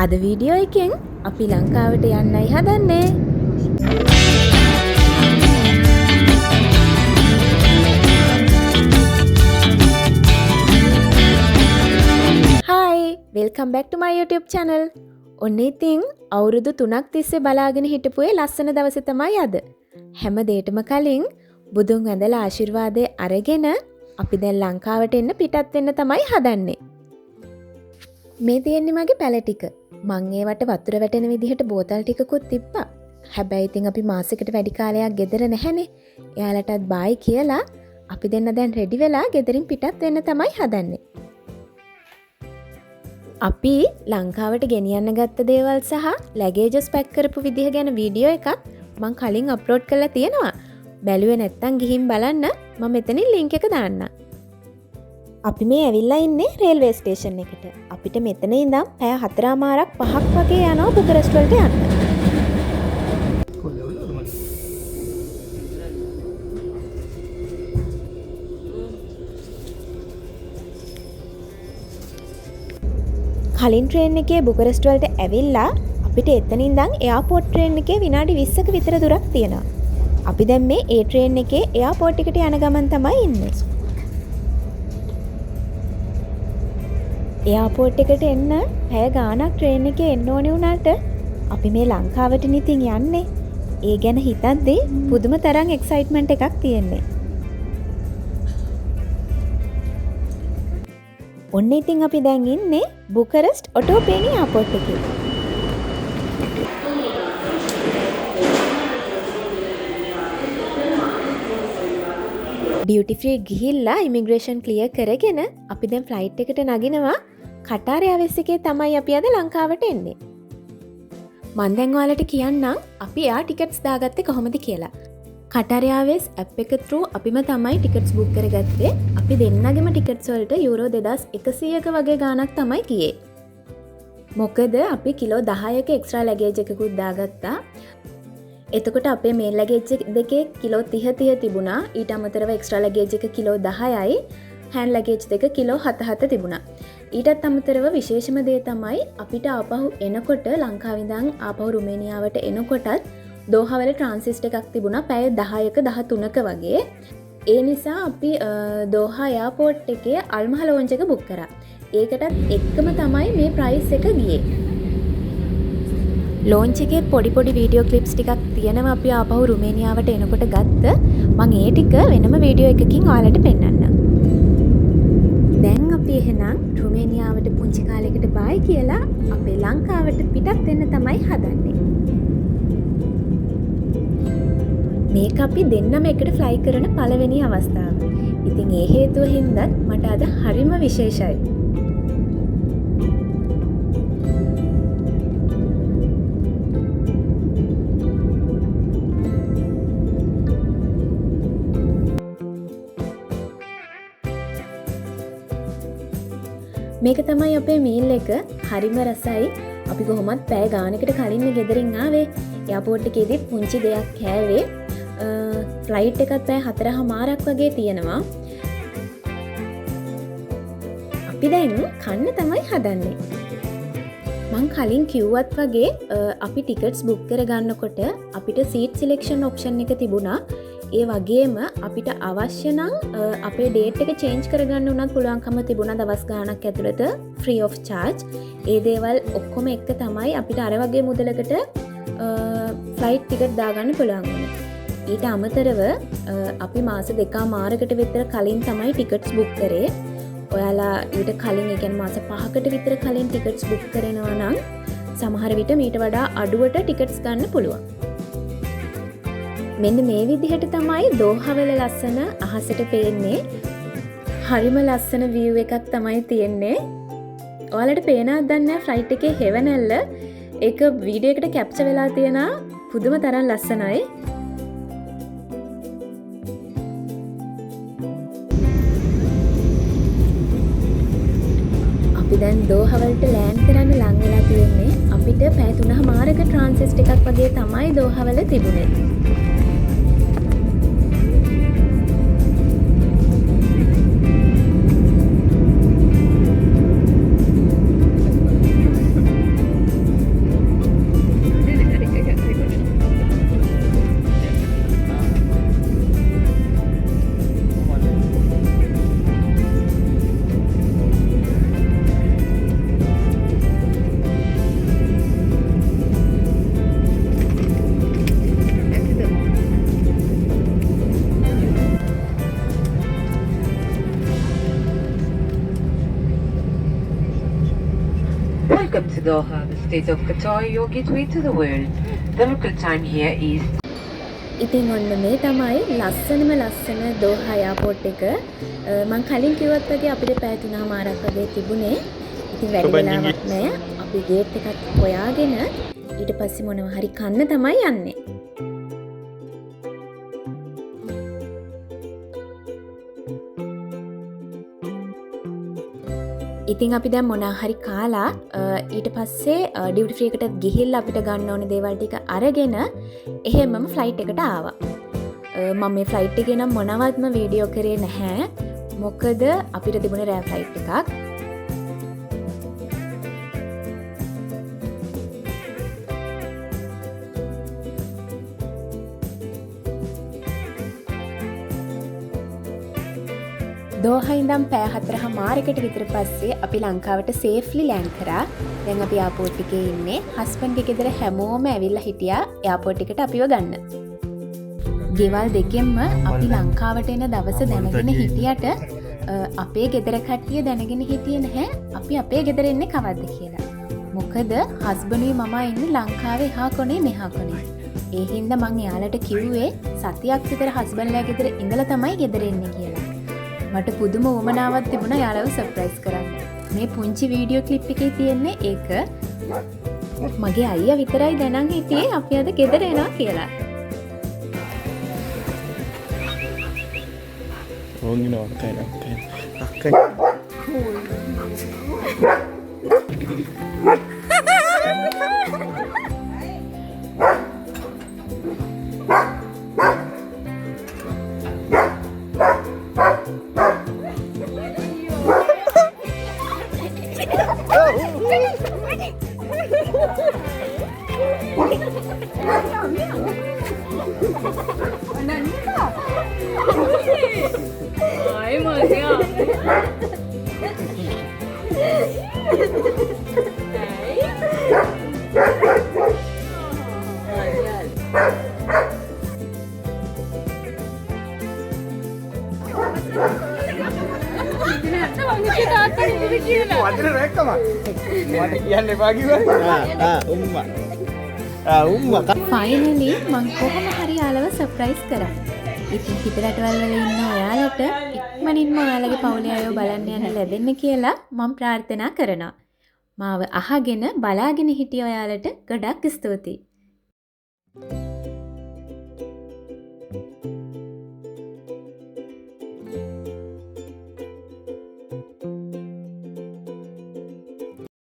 අද වීඩියෝ එකෙන් අපි ලංකාවට යන්නයි හදන්නේ. Hi, welcome back to my YouTube channel. ඔන්න ඉතින් අවුරුදු 3ක් තිස්සේ බලාගෙන හිටපු ඒ ලස්සන දවසේ තමයි අද. හැම දෙයකටම කලින් බුදුන් වැඳලා ආශිර්වාදේ අරගෙන අපි දැන් ලංකාවට එන්න පිටත් වෙන්න තමයි හදන්නේ. මේ තියෙන්නේ මගේ පැල ටික. මං ඒවට වතුර වැටෙන විදිහට බෝතල් ටිකකුත් තිබ්බා. හැබැයි ඉතින් අපි මාසෙකට වැඩි කාලයක් ගෙදර නැහැනේ. එයාලටත් බායි කියලා අපි දෙන්න දැන් රෙඩි වෙලා ගෙදරින් පිටත් වෙන්න තමයි හදන්නේ. අපි ලංකාවට ගෙනියන්න ගත්ත දේවල් සහ ලැගේජස් පැක් කරපු විදිහ ගැන වීඩියෝ එකක් මං කලින් අප්ලෝඩ් කරලා තියෙනවා. බැලුවේ නැත්තම් ගිහින් බලන්න. මම මෙතනින් ලින්ක් එක දාන්නම්. අපි මේ ඇවිල්ලා ඉන්නේ රේල්වේ ස්ටේෂන් එකට. අපිට මෙතන ඉඳන් පැය 4:05ක් වගේ යනවා බුකරෙස්ට් වලට යන්න. කලින් ට්‍රේන් එකේ බුකරෙස්ට් වලට ඇවිල්ලා අපිට එතන ඉඳන් එයාපෝට් ට්‍රේන් එකේ විනාඩි 20ක විතර දුරක් තියෙනවා. අපි දැන් මේ ඒ ට්‍රේන් එකේ එයාපෝට් එකට යන ගමන් තමයි ඉන්නේ. එයාපෝට් එකට එන්න පැය ගාණක් ට්‍රේන් එකේ එන්න ඕනේ වුණාට අපි මේ ලංකාවට නිතින් යන්නේ. ඒ ගැන හිතද්දී පුදුම තරම් එක්සයිට්මන්ට් එකක් තියෙන්නේ. ඔන්න ඉතින් අපි දැන් ඉන්නේ බුකරෙස්ට් ඔටෝපේනි එයාපෝට් එකේ. ඩියුටි ෆ්‍රී ගිහිල්ලා ඉමිග්‍රේෂන් ක්ලියර් කරගෙන අපි දැන් ෆ්ලයිට් එකට නගිනවා. කටාර් එයාර්වේස් එකේ තමයි අපි අද ලංකාවට එන්නේ. මම දැන් ඔයාලට කියන්නම් අපි එයා ටිකට්ස් දාගත්තේ කොහොමද කියලා. කටාර් එයාර්වේස් ඇප් එක through අපිම තමයි ටිකට්ස් බුක් කරගත්තේ. අපි දෙන්නගෙම ටිකට්ස් වලට යුරෝ 2100ක වගේ ගාණක් තමයි ගියේ. මොකද අපි කිලෝ 10ක එක්ස්ට්‍රා ලැගේජ් එකකුත් දාගත්තා. එතකොට අපේ මේල් ලැගේජ් දෙකේ කිලෝ 30 තිබුණා. ඊට අමතරව එක්ස්ට්‍රා ලැගේජ් එක කිලෝ 10යි. හෑන්ඩ් ලැගේජ් දෙක කිලෝ 7 තිබුණා. ඊටත් අමතරව විශේෂම දේ තමයි අපිට ආපහු එනකොට ලංකාවේ ඉඳන් ආපහු රුමේනියාවට එනකොටත් දෝහාවල ට්‍රාන්සිට් එකක් තිබුණා පැය 10ක 13ක වගේ. ඒ නිසා අපි දෝහා එයාපෝට් එකේ අල්මහා ලෝන්ජ් එක බුක් කරා. ඒකටත් එක්කම තමයි මේ ප්‍රයිස් එක ගියේ. ලෝන්ච් එකේ පොඩි වීඩියෝ ක්ලිප්ස් ටිකක් තියෙනවා අපි ආපහු රුමේනියාවට එනකොට ගත්ත. මම ඒ ටික වෙනම වීඩියෝ එකකින් ඔයාලට පෙන්නන්නම්. දැන් අපි එහෙනම් රුමේනියාවට පුංචි කාලයකට බයි කියලා අපේ ලංකාවට පිටත් වෙන්න තමයි හදන්නේ. මේක අපි දෙන්නම එකට ෆ්ලයි කරන පළවෙනි අවස්ථාව. ඉතින් ඒ හේතුව හින්දා මට අද හරිම විශේෂයි. මේක තමයි අපේ මීල් එක. හරිම රසයි. අපි කොහොමත් පැය ගානකට කලින් ගෙදරින් ආවේ. එයාපෝට් එකේදී පුංචි දෙයක් කෑවේ. ෆ්ලයිට් එකත් පැය 4:00ක් වගේ තියෙනවා. අපි දැන් කන්න තමයි හදන්නේ. මං කලින් කිව්වත් වගේ අපි ටිකට්ස් බුක් කරගන්නකොට අපිට සීට් සිලෙක්ෂන් ඔප්ෂන් එක තිබුණා. ඒ වගේම අපිට අවශ්‍ය නම් අපේ ඩේට් එක චේන්ජ් කරගන්න උනත් පුළුවන්කම තිබුණා දවස් ගාණක් ඇතුළත ෆ්‍රී ඔෆ් චාර්ජ්. ඒ දේවල් ඔක්කොම එක්ක තමයි අපිට අර වගේ මුදලකට ෆ්ලයිට් ටිකට් දාගන්න පුළුවන් වුණේ. ඊට අමතරව අපි මාස 2මාරකට විතර කලින් තමයි ටිකට්ස් බුක් කරේ. ඔයාලා ඊට කලින් ඒ කියන්නේ මාස 5කට විතර කලින් ටිකට්ස් බුක් කරනවා නම් සමහර විට මීට වඩා අඩුවට ටිකට්ස් ගන්න පුළුවන්. මෙන්න මේ විදිහට තමයි දෝහාවල ලස්සන අහසට පේන්නේ. හරිම ලස්සන view එකක් තමයි තියෙන්නේ. ඔයාලට පේනවද දන්නේ නැහැ ෆ්ලයිට් එකේ හෙවණැල්ල. ඒක වීඩියෝ එකට කැප්චර් වෙලා තියෙනවා. පුදුම තරම් ලස්සනයි. අපි දැන් දෝහාවලට ලෑන්ඩ් කරන්න ලං වෙලා තියෙන්නේ. අපිට පැය 3:00ක ට්‍රාන්සිට් එකක් වගේ තමයි දෝහාවල තිබුණේ. Welcome to Doha, the state of Qatar, your gateway to the world. The local time here is ඉතින් ඔන්න මේ තමයි ලස්සන දෝහා එයාපෝට් එක. මං කලින් කිව්වත් වගේ අපිට පැය 3මාරක් වගේ තිබුණේ. ඉතින් වැඩි වෙලාවක් නෑ. අපි ගේට් එකත් හොයාගෙන ඊට පස්සේ මොනවා හරි කන්න තමයි යන්නේ. ඉතින් අපි දැන් මොනවා හරි කාලා ඊට පස්සේ ඩියුටි ෆ්‍රී එකට ගිහිල්ලා අපිට ගන්න ඕන දේවල් ටික අරගෙන එහෙමම ෆ්ලයිට් එකට ආවා. මම මේ ෆ්ලයිට් එකේ නම් මොනවත්ම වීඩියෝ කරේ නැහැ. මොකද අපිට තිබුණේ රෑ ෆ්ලයිට් එකක්. දෝහා ඉඳන් පැය 4:00මාරකට විතර පස්සේ අපි ලංකාවට සේෆ්ලි ලෑන්ඩ් කරා. දැන් අපි එයාපෝට් එකේ ඉන්නේ. හස්බන්ඩ්ගේ ගෙදර හැමෝම ඇවිල්ලා හිටියා එයාපෝට් එකට අපිව ගන්න. ගෙවල් දෙකෙන්ම අපි ලංකාවට එන දවස දැනගෙන හිටියට අපේ ගෙදර කට්ටිය දැනගෙන හිටියේ නැහැ අපි අපේ ගෙදර එන්නේ කවද්ද කියලා. මොකද හස්බන්ඩ්ගේ මමා ඉන්නේ ලංකාවේ එහා කොනේ මෙහා කොනේ. ඒ හින්දා මං එයාලට කිව්වේ සතියක් විතර හස්බන්ඩ්ලා ගෙදර ඉඳලා තමයි ගෙදර එන්නේ කියලා. මට පුදුම උවමනාවක් තිබුණා යාළුවව සර්ප්‍රයිස් කරන්න. මේ පුංචි වීඩියෝ ක්ලිප් එකේ තියෙන්නේ ඒක. මගේ අයියා විතරයි දැනන් හිටියේ අපි අද ගෙදර එනවා කියලා. ඕන්ිනෝ අක්කයි. ෆයිනලි මං කොහොම හරි යාළුවව සර්ප්‍රයිස් කරා. ඉතින් පිටරටවල් වල ඉන්න ඔයාලට ඉක්මනින්ම ඔයාලගේ පවුලේ අයව බලන්න යන්න ලැබෙන්න කියලා මම ප්‍රාර්ථනා කරනවා. මාව අහගෙන බලාගෙන හිටිය ඔයාලට ගොඩක් ස්තුතියි.